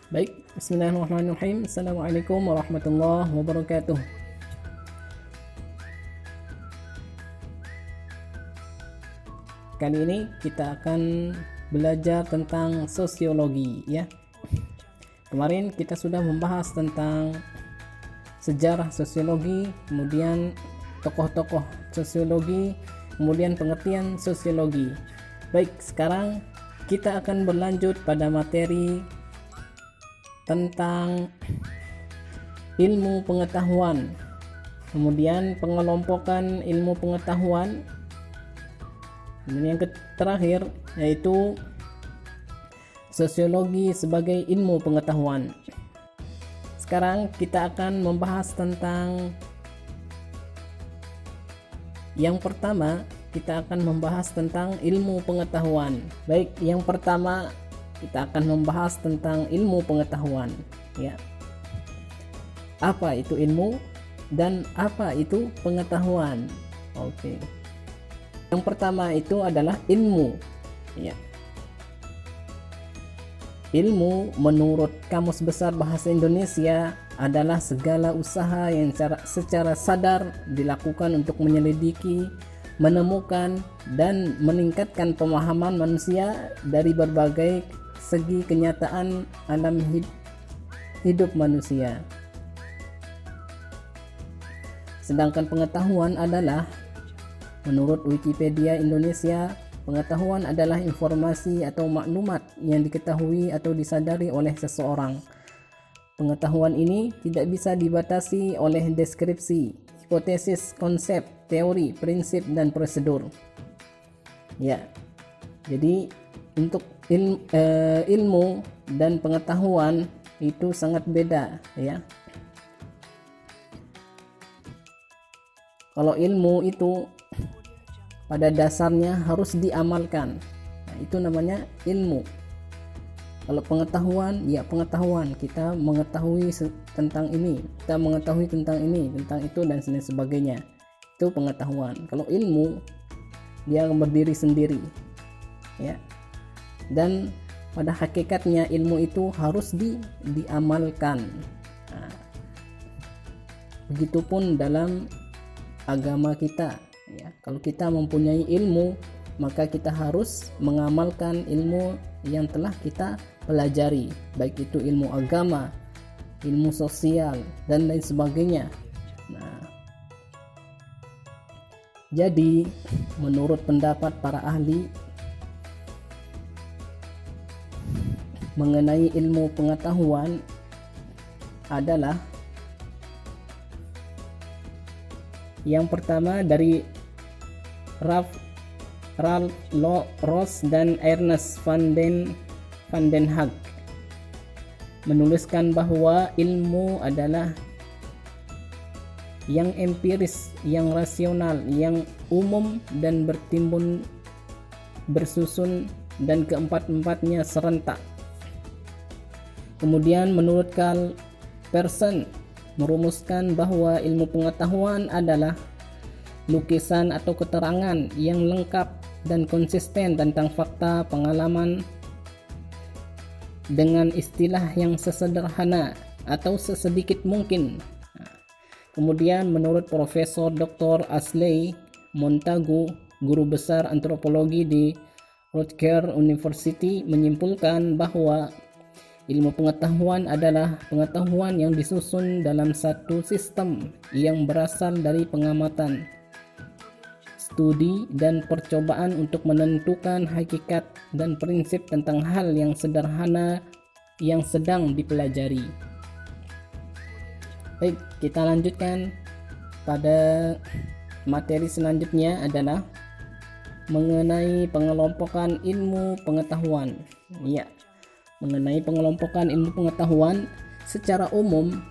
Baik, bismillahirrahmanirrahim. Assalamualaikum warahmatullahi wabarakatuh. Kali ini kita akan belajar tentang sosiologi ya. Kemarin kita sudah membahas tentang sejarah sosiologi, kemudian tokoh-tokoh sosiologi, kemudian pengertian sosiologi. Baik, sekarang kita akan berlanjut pada materi tentang ilmu pengetahuan, kemudian pengelompokan ilmu pengetahuan, dan yang terakhir yaitu sosiologi sebagai ilmu pengetahuan. Sekarang kita akan membahas tentang yang pertama, kita akan membahas tentang ilmu pengetahuan. Baik, yang pertama kita akan membahas tentang ilmu pengetahuan ya. Apa itu ilmu dan apa itu pengetahuan? Oke. Yang pertama itu adalah ilmu ya. Ilmu menurut Kamus Besar Bahasa Indonesia adalah segala usaha yang secara sadar dilakukan untuk menyelidiki, menemukan dan meningkatkan pemahaman manusia dari berbagai segi kenyataan alam hidup manusia. Sedangkan pengetahuan adalah, menurut Wikipedia Indonesia, pengetahuan adalah informasi atau maklumat yang diketahui atau disadari oleh seseorang. Pengetahuan ini tidak bisa dibatasi oleh deskripsi, hipotesis, konsep, teori, prinsip, dan prosedur. Ya, jadi untuk ilmu dan pengetahuan itu sangat beda ya. Kalau ilmu itu pada dasarnya harus diamalkan, nah, itu namanya ilmu. Kalau pengetahuan, ya pengetahuan, kita mengetahui tentang ini, kita mengetahui tentang ini, tentang itu dan lain sebagainya, itu pengetahuan. Kalau ilmu, dia berdiri sendiri ya. Dan pada hakikatnya ilmu itu harus diamalkan. Nah, begitupun dalam agama kita ya. Kalau kita mempunyai ilmu, maka kita harus mengamalkan ilmu yang telah kita pelajari, baik itu ilmu agama, ilmu sosial, dan lain sebagainya. Nah, jadi menurut pendapat para ahli mengenai ilmu pengetahuan adalah, yang pertama dari Ralph Ross dan Ernest van den Haag menuliskan bahwa ilmu adalah yang empiris, yang rasional, yang umum dan bertimbun, bersusun, dan keempat-empatnya serentak. Kemudian menurut Carl Pearson merumuskan bahwa ilmu pengetahuan adalah lukisan atau keterangan yang lengkap dan konsisten tentang fakta pengalaman dengan istilah yang sesederhana atau sesedikit mungkin. Kemudian menurut Profesor Dr. Ashley Montagu, guru besar antropologi di Rutgers University, menyimpulkan bahwa ilmu pengetahuan adalah pengetahuan yang disusun dalam satu sistem yang berasal dari pengamatan, studi, dan percobaan untuk menentukan hakikat dan prinsip tentang hal yang sederhana yang sedang dipelajari. Baik, kita lanjutkan pada materi selanjutnya adalah mengenai pengelompokan ilmu pengetahuan. Ya, mengenai pengelompokan ilmu pengetahuan secara umum,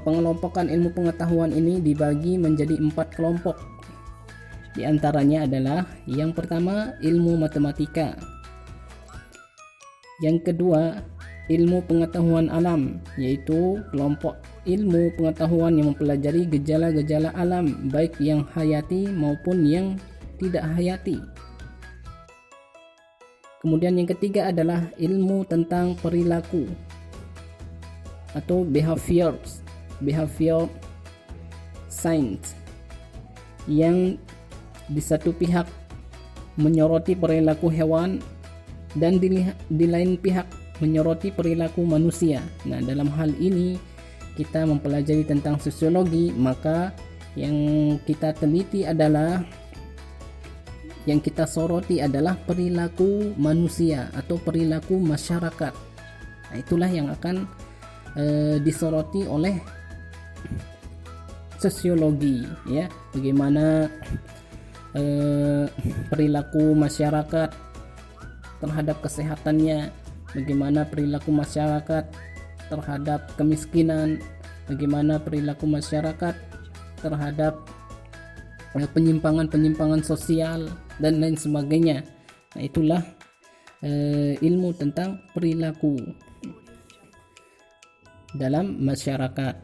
pengelompokan ilmu pengetahuan ini dibagi menjadi 4 kelompok. Di antaranya adalah yang pertama ilmu matematika, yang kedua ilmu pengetahuan alam, yaitu kelompok ilmu pengetahuan yang mempelajari gejala-gejala alam baik yang hayati maupun yang tidak hayati. Kemudian yang ketiga adalah ilmu tentang perilaku atau behavior science, yang di satu pihak menyoroti perilaku hewan dan di lain pihak menyoroti perilaku manusia. Nah, dalam hal ini kita mempelajari tentang sosiologi, maka yang kita teliti adalah, yang kita soroti adalah perilaku manusia atau perilaku masyarakat. Nah, itulah yang akan disoroti oleh sosiologi, ya, bagaimana perilaku masyarakat terhadap kesehatannya, bagaimana perilaku masyarakat terhadap kemiskinan, bagaimana perilaku masyarakat terhadap penyimpangan sosial dan lain sebagainya. Nah, itulah ilmu tentang perilaku dalam masyarakat.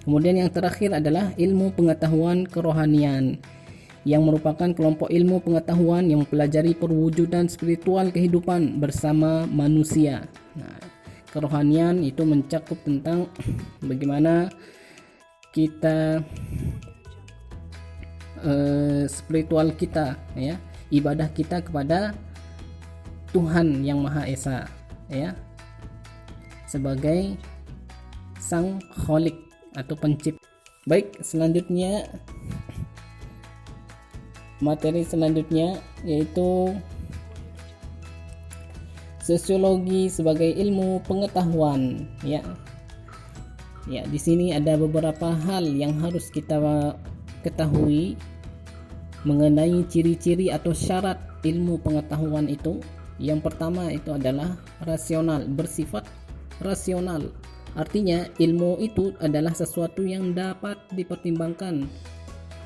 Kemudian yang terakhir adalah ilmu pengetahuan kerohanian, yang merupakan kelompok ilmu pengetahuan yang mempelajari perwujudan spiritual kehidupan bersama manusia. Nah, kerohanian itu mencakup tentang bagaimana kita spiritual kita, ya, ibadah kita kepada Tuhan yang Maha Esa, ya, sebagai Sang Kholik atau pencipta. Baik, selanjutnya materi selanjutnya yaitu sosiologi sebagai ilmu pengetahuan, ya. Ya, di sini ada beberapa hal yang harus kita ketahui mengenai ciri-ciri atau syarat ilmu pengetahuan itu. Yang pertama itu adalah rasional, bersifat rasional. Artinya ilmu itu adalah sesuatu yang dapat dipertimbangkan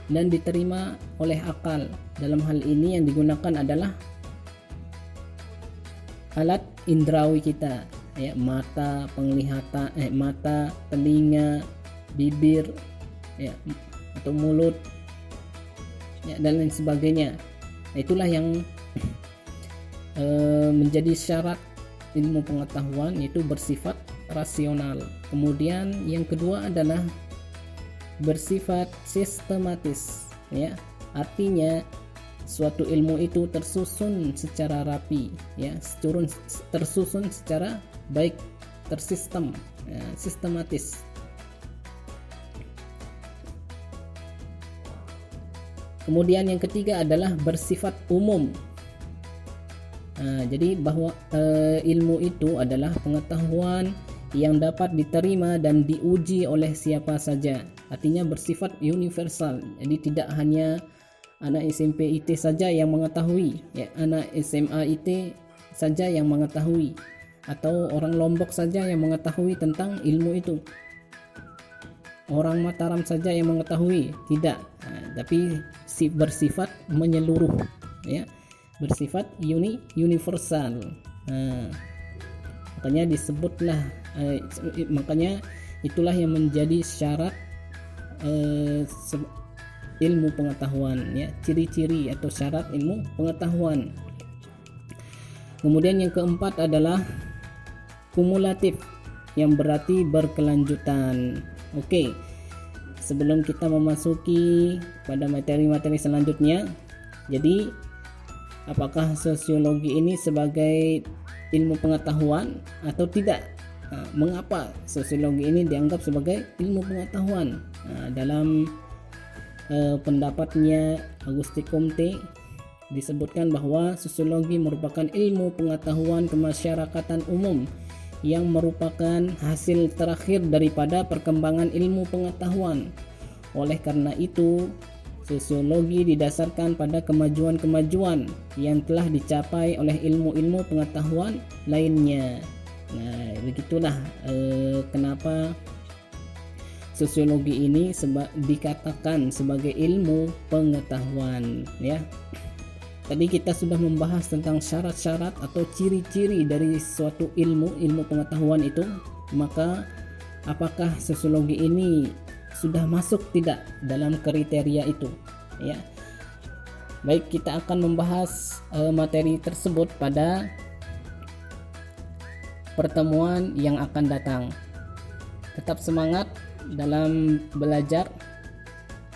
dan diterima oleh akal. Dalam hal ini yang digunakan adalah alat indrawi kita, ya, mata, penglihatan, mata, telinga, bibir, ya, atau mulut, ya, dan lain sebagainya. Nah, itulah yang menjadi syarat ilmu pengetahuan, yaitu bersifat rasional. Kemudian yang kedua adalah bersifat sistematis, ya, artinya suatu ilmu itu tersusun secara rapi, ya, tersusun secara baik, tersistem, ya, sistematis. Kemudian yang ketiga adalah bersifat umum. Nah, jadi bahwa ilmu itu adalah pengetahuan yang dapat diterima dan diuji oleh siapa saja. Artinya bersifat universal. Jadi tidak hanya anak SMP IT saja yang mengetahui, ya, anak SMA IT saja yang mengetahui, atau orang Lombok saja yang mengetahui tentang ilmu itu, orang Mataram saja yang mengetahui, tidak. Nah, tapi bersifat menyeluruh, ya, bersifat universal. Nah, makanya disebutlah, makanya itulah yang menjadi syarat ilmu pengetahuan, ya, ciri-ciri atau syarat ilmu pengetahuan. Kemudian yang keempat adalah kumulatif, yang berarti berkelanjutan. Oke, sebelum kita memasuki pada materi-materi selanjutnya, jadi apakah sosiologi ini sebagai ilmu pengetahuan atau tidak? Nah, mengapa sosiologi ini dianggap sebagai ilmu pengetahuan? Nah, dalam pendapatnya Auguste Comte disebutkan bahwa sosiologi merupakan ilmu pengetahuan kemasyarakatan umum yang merupakan hasil terakhir daripada perkembangan ilmu pengetahuan. Oleh karena itu, sosiologi didasarkan pada kemajuan-kemajuan yang telah dicapai oleh ilmu-ilmu pengetahuan lainnya. Nah, begitulah kenapa sosiologi ini dikatakan sebagai ilmu pengetahuan, ya. Tadi kita sudah membahas tentang syarat-syarat atau ciri-ciri dari suatu ilmu pengetahuan itu. Maka apakah sosiologi ini sudah masuk tidak dalam kriteria itu, ya? Baik, kita akan membahas materi tersebut pada pertemuan yang akan datang. Tetap semangat dalam belajar.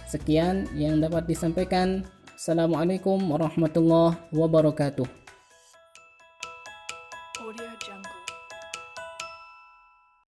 Sekian yang dapat disampaikan. Assalamualaikum warahmatullahi wabarakatuh.